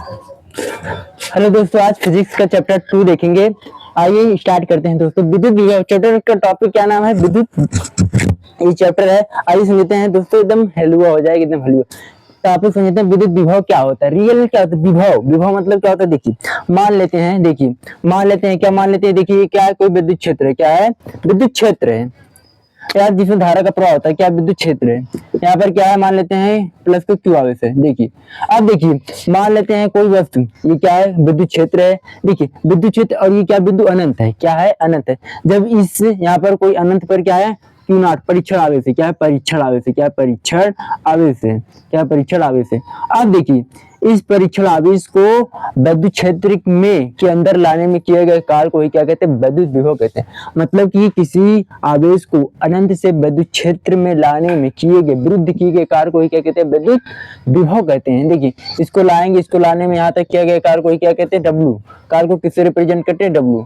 Hello दोस्तों, आज physics का चैप्टर 2 देखेंगे। आइए स्टार्ट करते हैं दोस्तों। विद्युत विभव चैप्टर का टॉपिक क्या नाम है? विद्युत, ये चैप्टर है। आइए समझते हैं दोस्तों, एकदम हलवा हो जाएगा, एकदम हलवा। टॉपिक समझते हैं, विद्युत विभव क्या होता है, रियल क्या होता है विभव। विभव मतलब क्या होता है, देखिए मान लेते हैं, देखिए मान लेते हैं, क्या मान लेते हैं, देखिए क्या है, कोई विद्युत क्षेत्र है। क्या है? विद्युत क्षेत्र है यार, जिसमें धारा का प्रवाह होता है। क्या विद्युत क्षेत्र है। यहाँ पर क्या है, मान लेते हैं प्लस को क्यू आवेश है। देखिए अब देखिए मान लेते हैं कोई वस्तु, ये क्या है, विद्युत क्षेत्र है। देखिए विद्युत क्षेत्र, और ये क्या बिंदु अनंत है। क्या है? अनंत है। जब इस यहाँ पर कोई अनंत पर क्या है, क्यू नॉट परीक्षण आवेश है। क्या है? परीक्षण आवेश है। क्या है? परीक्षण आवेश है। क्या परीक्षण आवेश है। अब देखिए इस परीक्षण आवेश को विद्युत क्षेत्र में के अंदर लाने में किए गए कार्य को ही क्या कहते हैं, विद्युत विभव कहते हैं। मतलब कि किसी आवेश को अनंत से विद्युत क्षेत्र में लाने में किए गए, विरुद्ध किए गए कार्य को ही क्या कहते हैं, विद्युत विभव कहते हैं। देखिए इसको लाएंगे, इसको लाने में यहाँ तक किया गया कार्य को ही क्या कहते हैं, डब्ल्यू। कार्य को किससे रिप्रेजेंट करते हैं, डब्ल्यू।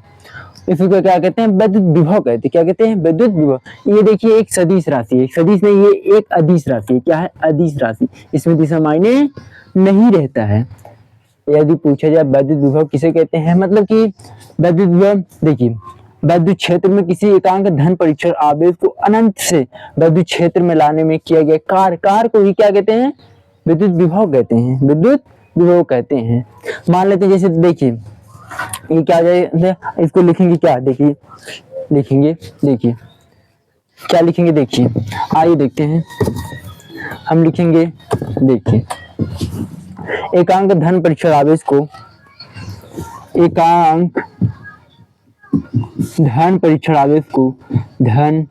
इसको क्या कहते हैं, विद्युत विभव कहते हैं। क्या कहते हैं, विद्युत विभव। ये देखिए एक सदिश राशि है, सदिश नहीं, ये एक अदिश राशि है। क्या है? अदिश राशि। इसमें दिशा मायने नहीं रहता है। यदि पूछा जाए विद्युत विभव किसे कहते हैं, मतलब कि विद्युत विभव, देखिए विद्युत क्षेत्र में किसी एकांक धन परीक्षण आवेश को अनंत से विद्युत क्षेत्र में लाने में किया गया कार्य को ही क्या कहते हैं, विद्युत विभव कहते हैं। विद्युत विभव कहते हैं। मान लेते हैं जैसे देखिए ये क्या जाए, इसको लिखेंगे क्या, देखिए लिखेंगे, देखिए क्या लिखेंगे, देखिए आइए देखते हैं। हम लिखेंगे, देखिए एकांक धन परीक्षण आवेश को, एकांक धन परीक्षण आवेश को, धन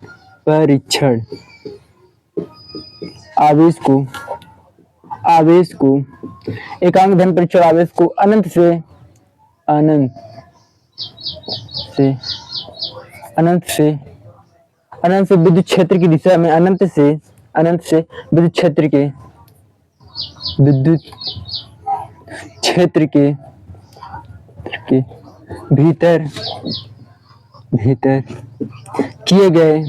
परीक्षण आवेश को, एकांक धन परीक्षण आवेश को अनंत से विद्युत क्षेत्र की दिशा में, अनंत से विद्युत क्षेत्र के भीतर किए गए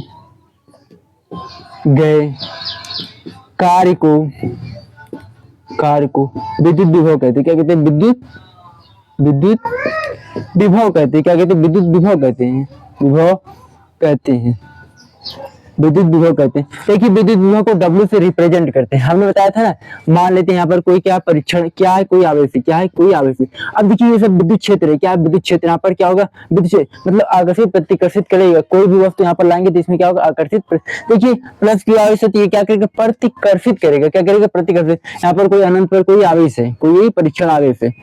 कार्य को विद्युत विभव कहते हैं। क्या कहते हैं, विद्युत विभव कहते हैं। क्या कहते हैं, विद्युत विभव कहते हैं। विद्युत विभव कहते हैं। देखिए विद्युत विभव को W से रिप्रेजेंट करते हैं। हमने बताया था ना, मान लेते हैं यहाँ पर कोई क्या परीक्षण, क्या है, कोई आवेश है। क्या है? कोई आवेश है। अब देखिए ये सब विद्युत क्षेत्र है। क्या है? विद्युत क्षेत्र। यहाँ पर क्या होगा, विद्युत क्षेत्र मतलब आकर्षित प्रतिकर्षित करेगा। कोई भी वस्तु यहाँ पर लाएंगे तो इसमें क्या होगा, आकर्षित। देखिए प्लस क्यू आवेश है, क्या करेगा, प्रतिकर्षित करेगा। क्या करेगा, प्रतिकर्षित। यहाँ पर कोई अनंत पर कोई आवेश है, कोई परीक्षण आवेश है।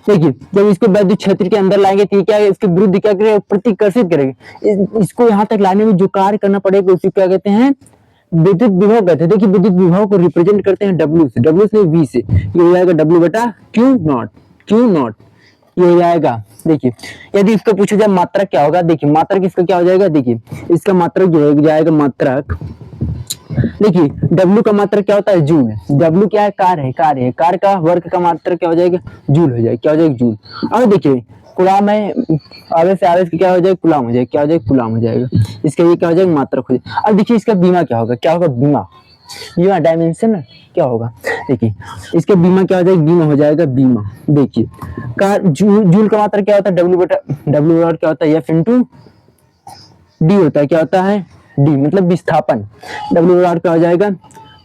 देखिए जब इसको विद्युत क्षेत्र के अंदर लाएंगे तो क्या है, इसके विरुद्ध क्या करेगा, प्रतिकर्षित करेगा। इसको यहाँ तक लाने में जो कार्य करना पड़ेगा उसी क्या कहते हैं, विद्युत विभव कहते हैं। देखिए विद्युत विभव को रिप्रेजेंट करते हैं W से V से। ये हो जाएगा W बटा Q नॉट, ये हो जाएगा। देखिए यदि इसको पूछा जाए मात्रक क्या होगा, देखिए मात्रक इसका क्या हो जाएगा, देखिए इसका मात्रक जो हो जाएगा, मात्रक देखिए W का मात्रक क्या होता है, जूल। W क्या है, कार्य का वर्ग का मात्रक क्या हो जाएगा, जूल हो जाएगा। क्या हो जाएगा, जूल। अब देखिए कुलाम है, आवेश से आवेश क्या हो जाएगा, कुलाम हो जाएगा। क्या हो जाएगा, कुलाम हो जाएगा। इसका ये क्या हो जाएगा, मात्रक हो जाएगा। अब देखिए इसका बीमा क्या होगा, क्या होगा, बीमा डायमेंशन क्या होगा। देखिए इसका बीमा क्या हो जाएगा, बीमा हो जाएगा, बीमा। देखिए जूल का मात्रक क्या होता है, W क्या होता है, F इंटू D होता है। क्या होता है, D मतलब विस्थापन। W क्या हो जाएगा,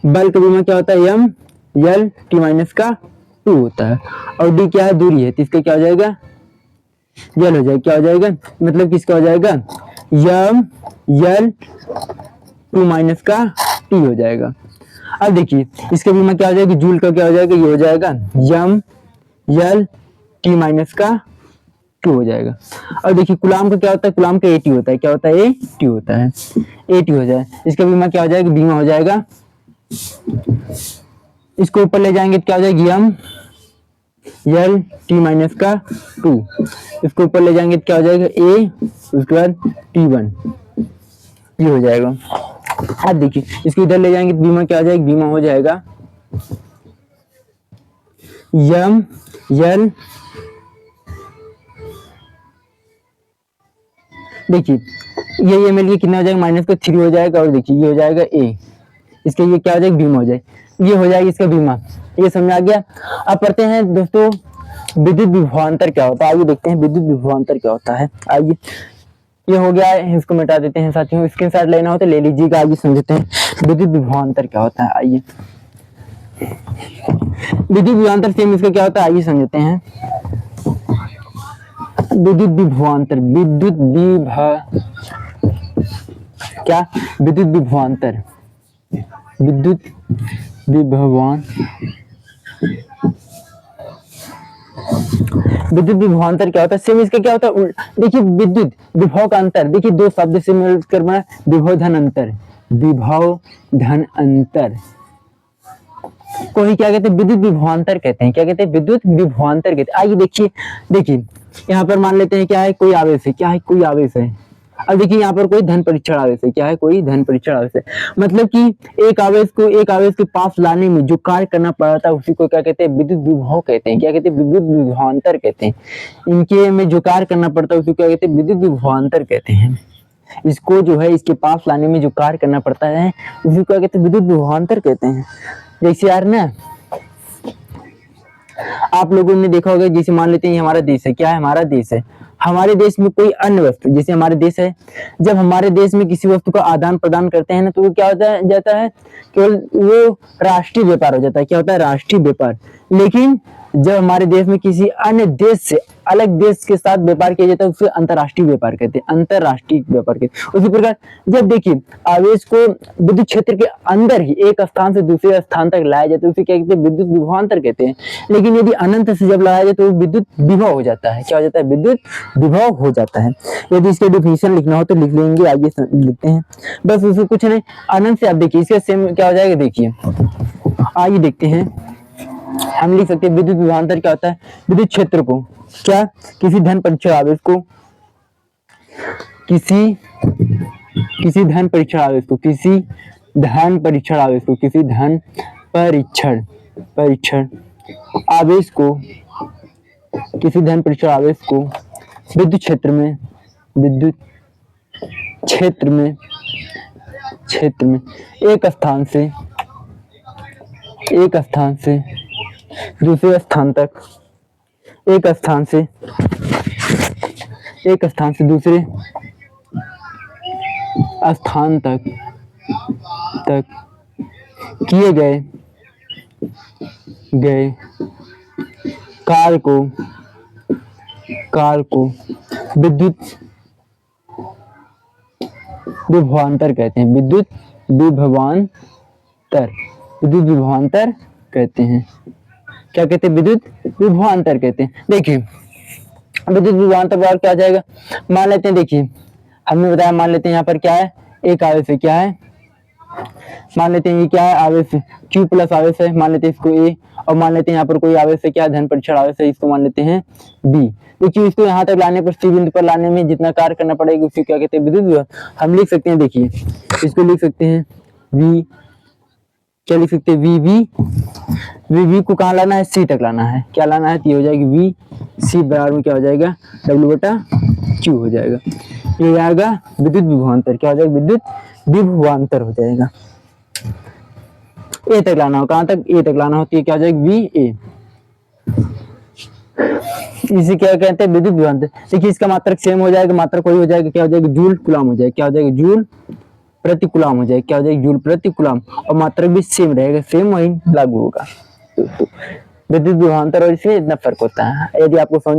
बल का बीमा क्या होता है, M L T माइनस का 2 होता है। और D क्या है, दूरी है, तो इसका क्या हो जाएगा, L हो जाएगा। क्या हो जाएगा, मतलब किसका हो जाएगा, M L 2 माइनस का T हो जाएगा। अब देखिए इसका बीमा क्या हो जाएगा, जूल का क्या हो जाएगा, ये हो जाएगा M L T माइनस का 2 हो जाएगा। और देखिए कुलाम का क्या होता है, कुलाम का AT होता है। क्या होता है, AT होता है। AT हो जाए, इसका बीमा क्या हो जाएगा, बीमा हो जाएगा। इसको ऊपर ले जाएंगे तो क्या हो जाएगा, M L T माइनस का 2। इसको ऊपर ले जाएंगे तो क्या हो जाएगा, A उसके बाद T1, ये हो जाएगा। अब देखिए इसको इधर ले जाएंगे तो बीमा क्या हो जाएगा, बीमा हो जाएगा M L, देखिए ये मिल के कितना हो जाएगा, माइनस का 3 हो जाएगा। और देखिए ये हो जाएगा A, इसके ये क्या हो जाएगा, बीमा हो जाएगा। ये हो जाएगा इसका बीमा। ये समझ आ गया। अब पढ़ते हैं दोस्तों विद्युत विभवांतर क्या होता है, आइए देखते हैं विद्युत विभवांतर क्या होता है। आइए, ये हो गया है, इसको मिटा देते हैं साथियों। स्क्रीनशॉट लेना हो तो ले लीजिएगा। आइए समझते हैं विद्युत विभवांतर क्या होता है। आइए, विद्युत विभवांतर सेम इसका क्या होता है, आइए समझते हैं। विद्युत विभवांतर, क्या, विद्युत विभवांतर, विद्युत विभवान विद्युत विभवांतर क्या होता है, सेम इसका क्या होता है। देखिए, विद्युत विभव का अंतर, देखिए दो शब्द से मिलकर बना विभव धन अंतर, विभव धन अंतर को ही क्या कहते हैं, विद्युत विभवांतर कहते हैं। क्या कहते हैं, विद्युत विभवांतर कहते हैं। आइए देखिए यहाँ पर मान लेते हैं क्या है, कोई आवेश है, क्या है, कोई आवेश है। अब देखिए यहाँ पर कोई धन परीक्षण आवेश है, क्या है, कोई धन परीक्षण आवेश है। मतलब कि एक आवेश के पास लाने में जो कार्य करना पड़ता है उसी को क्या कहते हैं, विद्युत विभव कहते हैं। क्या कहते हैं, विद्युत विभवांतर कहते हैं। इनके में जो कार्य करना पड़ता है उसी को क्या कहते हैं, विद्युत विभवांतर कहते हैं। इसको जो है इसके पास लाने में जो कार्य करना पड़ता है उसी को क्या कहते हैं, विद्युत विभवांतर कहते हैं। जैसे यार ना, आप लोगों ने देखा होगा, जैसे मान लेते हैं हमारा देश है, क्या है, हमारा देश है। हमारे देश में कोई अन्य वस्तु, जैसे हमारे देश है, जब हमारे देश में किसी वस्तु का आदान प्रदान करते हैं ना, तो वो क्या जाता है, केवल वो राष्ट्रीय व्यापार हो जाता है। क्या होता है, राष्ट्रीय व्यापार। लेकिन जब हमारे देश में किसी अन्य देश से अलग देश के साथ व्यापार किया जाता है उसे अंतरराष्ट्रीय व्यापार कहते हैं, अंतरराष्ट्रीय व्यापार कहते हैं। उसी प्रकार जब देखिए आवेश को विद्युत क्षेत्र के अंदर ही एक स्थान से दूसरे स्थान तक लाया जाता है उसे क्या कहते हैं, विद्युत विभवांतर कहते हैं। लेकिन यदि अनंत से जब लाया जाए तो विद्युत विभव हो जाता है। क्या हो जाता है, विद्युत विभव हो जाता है। यदि इसके डिफिनेशन लिखना हो तो लिख लेंगे, आइए लिखते हैं। बस उसको कुछ नहीं, अनंत से आप देखिए इसका सेम क्या हो जाएगा, देखिए आइए देखते हैं। हम लिख सकते हैं विद्युत विभवांतर क्या होता है, विद्युत क्षेत्र को, क्या, किसी धन परीक्षण आवेश को, किसी धन परीक्षण आवेश को, किसी धन परीक्षण आवेश को, किसी धन परीक्षण आवेश को, किसी धन परीक्षण आवेश को विद्युत क्षेत्र में एक स्थान से दूसरे स्थान तक, एक स्थान से दूसरे स्थान तक किए गए कार्य को विद्युत विभवांतर कहते हैं। विद्युत विभवांतर कहते हैं। क्या कहते हैं, विद्युत विभवांतर कहते हैं। देखिए विद्युत विभवांतर बराबर क्या आ जाएगा, मान लेते हैं, देखिए हमने बताया, मान लेते हैं यहाँ पर क्या है, एक आवेश है, क्या है, मान लेते हैं ये क्या है, आवेश Q प्लस आवेश है, मान लेते हैं इसको A, और मान लेते हैं यहाँ पर कोई आवेश है, क्या, धन परीक्षण आवेश है, इसको मान लेते हैं B। देखिए इसको यहाँ तक लाने पर, C बिंदु पर लाने में जितना कार्य करना पड़ेगा उसे क्या कहते हैं, विद्युत विभव। हम लिख सकते हैं, देखिए इसको लिख सकते हैं V, क्या लिख सकते हैं, VV को कहाँ लाना है, C तक लाना है। क्या लाना है, तो ये हो जाएगी VC बराबर में क्या हो जाएगा, W/Q हो जाएगा। ये आएगा विद्युत विभवांतर। क्या हो जाएगा, विद्युत विभवांतर हो जाएगा। A तक लाना हो, कहाँ तक, A तक लाना होती है, क्या हो जाएगा, VA। इसे क्या कहते हैं, विद्युत विभवांतर। देखिए इसका मात्रक सेम हो जाएगा, मात्रक वही हो जाएगा, क्या हो जाएगा, जूल कूलम हो जाएगा। क्या हो जाएगा, जूल प्रति कूलम हो जाएगा। क्या हो जाएगा, जूल प्रति कूलम, और मात्रक भी सेम रहेगा, सेम वही लागू होगा। विद्युत विभवांतर और इसमें इतना फर्क होता है। यदि आपको समझ